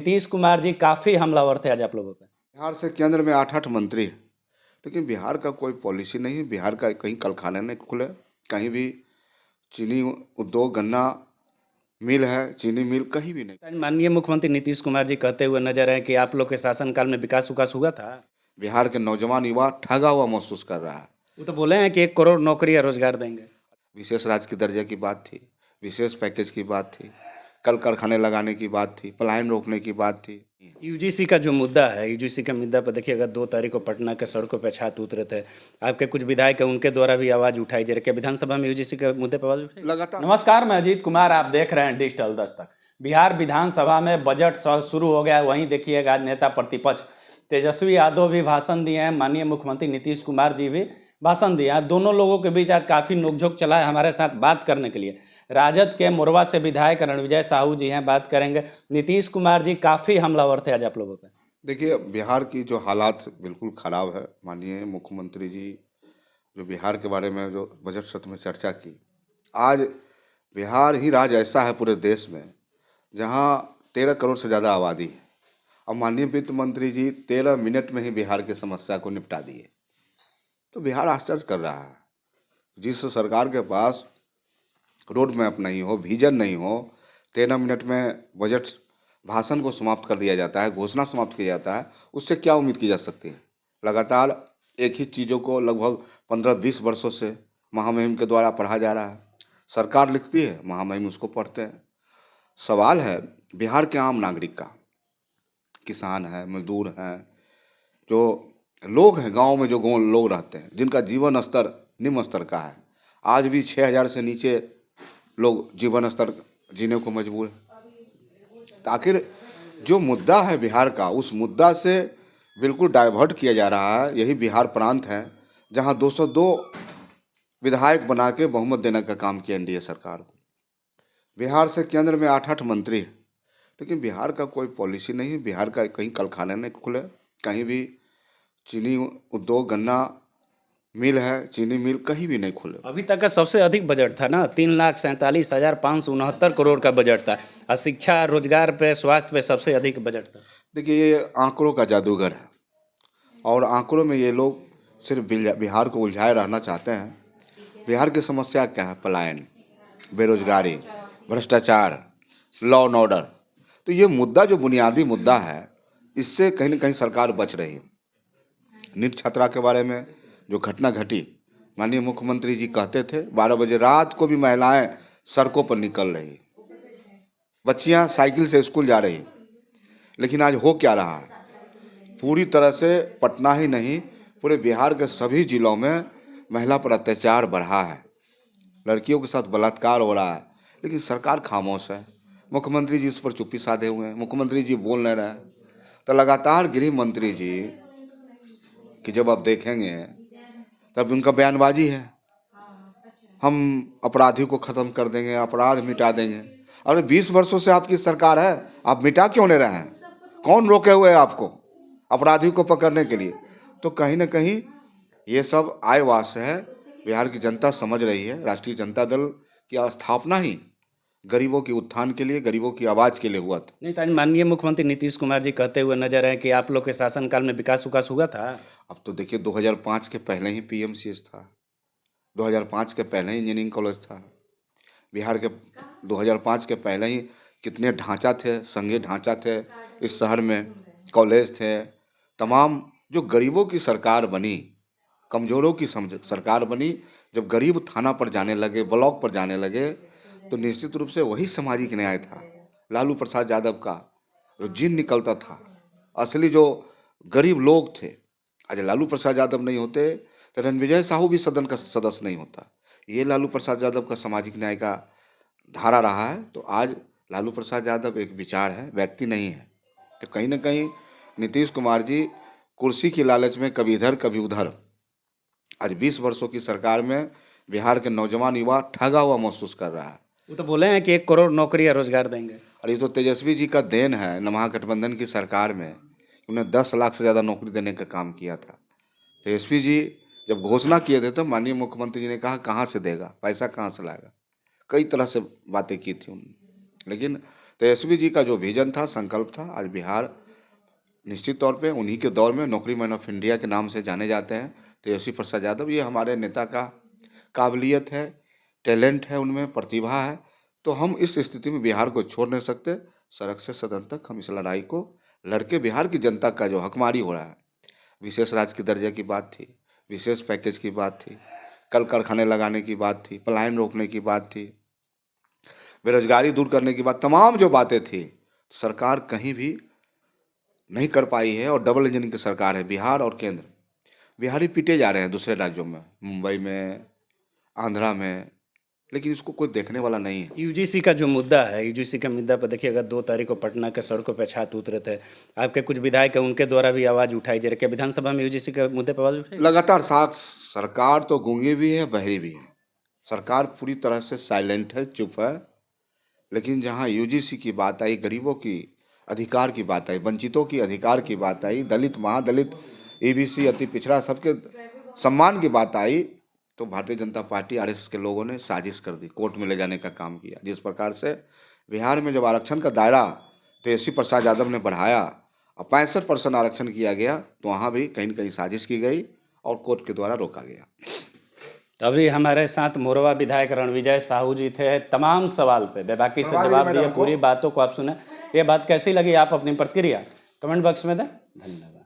नीतीश कुमार जी काफ़ी हमलावर थे आज आप लोगों पे। बिहार से केंद्र में 8-8 मंत्री हैं, लेकिन बिहार का कोई पॉलिसी नहीं है। बिहार का कहीं कारखाने नहीं खुले, कहीं भी चीनी उद्योग, गन्ना मिल है, चीनी मिल कहीं भी नहीं। आज माननीय मुख्यमंत्री नीतीश कुमार जी कहते हुए नजर आए कि आप लोग के शासनकाल में विकास-उकास हुआ था। बिहार के नौजवान युवा ठगा हुआ महसूस कर रहा है। वो तो बोले हैं कि 1 करोड़ नौकरी या रोजगार देंगे। विशेष राज्य के दर्जे की बात थी, विशेष पैकेज की बात थी, कल कारखाने लगाने की बात थी, पलायन रोकने की बात थी। यूजीसी का जो मुद्दा है, यूजीसी के मुद्दा पर देखिए, अगर 2 तारीख को पटना के सड़कों पे छात्र उतरे थे। आपके कुछ विधायक हैं, उनके द्वारा भी आवाज़ उठाई जा रही है। क्या विधानसभा में यूजीसी के मुद्दे पर आवाज़ उठाई? लगातार नमस्कार, मैं अजीत कुमार, आप देख रहे हैं डिजिटल दस्तक। बिहार विधानसभा में बजट शुरू हो गया है, वहीं देखिएगा नेता प्रतिपक्ष तेजस्वी यादव भी भाषण दिए हैं, माननीय मुख्यमंत्री नीतीश कुमार जी भी भाषण दिए हैं। दोनों लोगों के बीच आज काफ़ी नोकझोंक चला है। हमारे साथ बात करने के लिए राजद के मोरवा से विधायक रणविजय साहू जी हैं, बात करेंगे। नीतीश कुमार जी काफ़ी हमलावर थे आज आप लोगों पे। देखिए, बिहार की जो हालात बिल्कुल ख़राब है। माननीय मुख्यमंत्री जी जो बिहार के बारे में जो बजट सत्र में चर्चा की, आज बिहार ही राज्य ऐसा है पूरे देश में जहां 13 करोड़ से ज़्यादा आबादी है और माननीय वित्त मंत्री जी 13 मिनट में ही बिहार की समस्या को निपटा दिए। तो बिहार आश्चर्य कर रहा है। जिस सरकार के पास रोड मैप नहीं हो, विजन नहीं हो, 13 मिनट में बजट भाषण को समाप्त कर दिया जाता है, घोषणा समाप्त किया जाता है, उससे क्या उम्मीद की जा सकती है? लगातार एक ही चीज़ों को लगभग 15-20 वर्षों से महामहिम के द्वारा पढ़ा जा रहा है। सरकार लिखती है, महामहिम उसको पढ़ते हैं। सवाल है बिहार के आम नागरिक का, किसान है, मजदूर हैं, जो लोग हैं गांव में, जो गाँव लोग रहते हैं, जिनका जीवन स्तर निम्न स्तर का है। आज भी 6,000 से नीचे लोग जीवन स्तर जीने को मजबूर हैं। तो आखिर जो मुद्दा है बिहार का, उस मुद्दा से बिल्कुल डाइवर्ट किया जा रहा है। यही बिहार प्रांत है जहां 202 विधायक बना के बहुमत देने का काम किया एनडीए सरकार को। बिहार से केंद्र में 8-8 मंत्री हैं, लेकिन बिहार का कोई पॉलिसी नहीं है। बिहार का कहीं कारखाने नहीं खुले, कहीं भी चीनी उद्योग, गन्ना मिल है, चीनी मिल कहीं भी नहीं खुले। अभी तक का सबसे अधिक बजट था ना, 3,47,569 करोड़ का बजट था। और शिक्षा, रोजगार पे, स्वास्थ्य पे सबसे अधिक बजट था। देखिए, ये आंकड़ों का जादूगर है और आंकड़ों में ये लोग सिर्फ बिहार को उलझाए रहना चाहते हैं। बिहार की समस्या क्या है? पलायन, बेरोजगारी, भ्रष्टाचार, लॉ एंड ऑर्डर। तो ये मुद्दा जो बुनियादी मुद्दा है, इससे कहीं ना कहीं सरकार बच रही है। नीट छात्रा के बारे में जो घटना घटी, माननीय मुख्यमंत्री जी कहते थे 12 बजे रात को भी महिलाएं सड़कों पर निकल रही, बच्चियां साइकिल से स्कूल जा रही। लेकिन आज हो क्या रहा है? पूरी तरह से पटना ही नहीं, पूरे बिहार के सभी जिलों में महिला पर अत्याचार बढ़ा है, लड़कियों के साथ बलात्कार हो रहा है, लेकिन सरकार खामोश है। मुख्यमंत्री जी इस पर चुप्पी साधे हुए हैं, मुख्यमंत्री जी बोल नहीं रहे हैं। तो लगातार गृह मंत्री जी कि जब आप देखेंगे तब उनका बयानबाजी है, हम अपराधी को ख़त्म कर देंगे, अपराध मिटा देंगे। अरे 20 वर्षों से आपकी सरकार है, आप मिटा क्यों नहीं रहे हैं? कौन रोके हुए है आपको अपराधी को पकड़ने के लिए? तो कहीं ना कहीं ये सब आयवास है। बिहार की जनता समझ रही है, राष्ट्रीय जनता दल की स्थापना ही गरीबों के उत्थान के लिए, गरीबों की आवाज़ के लिए हुआ था। नहीं तो आज माननीय मुख्यमंत्री नीतीश कुमार जी कहते हुए नजर आए कि आप लोग के शासनकाल में विकास-उकास हुआ था। अब तो देखिए, 2005 के पहले ही पीएमसीएच था, 2005 के पहले ही इंजीनियरिंग कॉलेज था। बिहार के 2005 के पहले ही कितने ढांचा थे, संघीय ढांचा थे इस शहर में, कॉलेज थे। तमाम जो गरीबों की सरकार बनी, कमज़ोरों की सरकार बनी, जब गरीब थाना पर जाने लगे, ब्लॉक पर जाने लगे, तो निश्चित रूप से वही सामाजिक न्याय था। लालू प्रसाद यादव का जो जिन निकलता था, असली जो गरीब लोग थे। आज लालू प्रसाद यादव नहीं होते तो रणविजय साहू भी सदन का सदस्य नहीं होता। ये लालू प्रसाद यादव का सामाजिक न्याय का धारा रहा है। तो आज लालू प्रसाद यादव एक विचार है, व्यक्ति नहीं है। तो कहीं ना कहीं नीतीश कुमार जी कुर्सी की लालच में कभी इधर कभी उधर, आज 20 वर्षों की सरकार में बिहार के नौजवान युवा ठगा हुआ महसूस कर रहा है। वो तो बोले हैं कि 1 करोड़ नौकरी या रोजगार देंगे। और ये तो तेजस्वी जी का देन है, महागठबंधन की सरकार में उन्हें 10 लाख से ज़्यादा नौकरी देने का काम किया था। तेजस्वी जी जब घोषणा किए थे तो माननीय मुख्यमंत्री जी ने कहा कहाँ से देगा, पैसा कहाँ से लाएगा, कई तरह से बातें की थी उन्होंने। लेकिन तेजस्वी जी का जो विजन था, संकल्प था, आज बिहार निश्चित तौर पे उन्हीं के दौर में नौकरी मैन ऑफ इंडिया के नाम से जाने जाते हैं। तेजस्वी प्रसाद यादव, ये हमारे नेता का काबिलियत है, टैलेंट है, उनमें प्रतिभा है। तो हम इस स्थिति में बिहार को छोड़ नहीं सकते। सड़क से सदन तक हम इस लड़ाई को लड़के बिहार की जनता का जो हकमारी हो रहा है, विशेष राज्य के दर्जे की बात थी, विशेष पैकेज की बात थी, कल कारखाने लगाने की बात थी, पलायन रोकने की बात थी, बेरोजगारी दूर करने की बात, तमाम जो बातें थी सरकार कहीं भी नहीं कर पाई है। और डबल इंजन की सरकार है बिहार और केंद्र। बिहारी पीटे जा रहे हैं दूसरे राज्यों में, मुंबई में, आंध्रा में, लेकिन इसको कोई देखने वाला नहीं है। यूजीसी का जो मुद्दा है, यूजीसी के मुद्दा पर देखिए, अगर 2 तारीख को पटना के सड़कों पे छात्र उतरे थे, आपके कुछ विधायक हैं, उनके द्वारा भी आवाज़ उठाई जा रही है। क्या विधानसभा में यूजीसी के मुद्दे पर आवाज़ उठाई? लगातार साथ सरकार तो गूंगी भी है, बहरी भी है। सरकार पूरी तरह से साइलेंट है, चुप है। लेकिन जहां यूजीसी की बात आई, गरीबों की अधिकार की बात आई, वंचितों की अधिकार की बात आई, दलित, महादलित, ईबीसी, अति पिछड़ा, सबके सम्मान की बात आई, तो भारतीय जनता पार्टी, आरएसएस के लोगों ने साजिश कर दी, कोर्ट में ले जाने का काम किया। जिस प्रकार से बिहार में जब आरक्षण का दायरा तेजस्वी प्रसाद यादव ने बढ़ाया और 65% आरक्षण किया गया, तो वहाँ भी कहीं न कहीं साजिश की गई और कोर्ट के द्वारा रोका गया। तो अभी हमारे साथ मोरवा विधायक रणविजय साहू जी थे। तमाम सवाल पे बेबाकी से जवाब दिए, पूरी बातों को आप सुने। ये बात कैसी लगी, आप अपनी प्रतिक्रिया कमेंट बॉक्स में दें। धन्यवाद।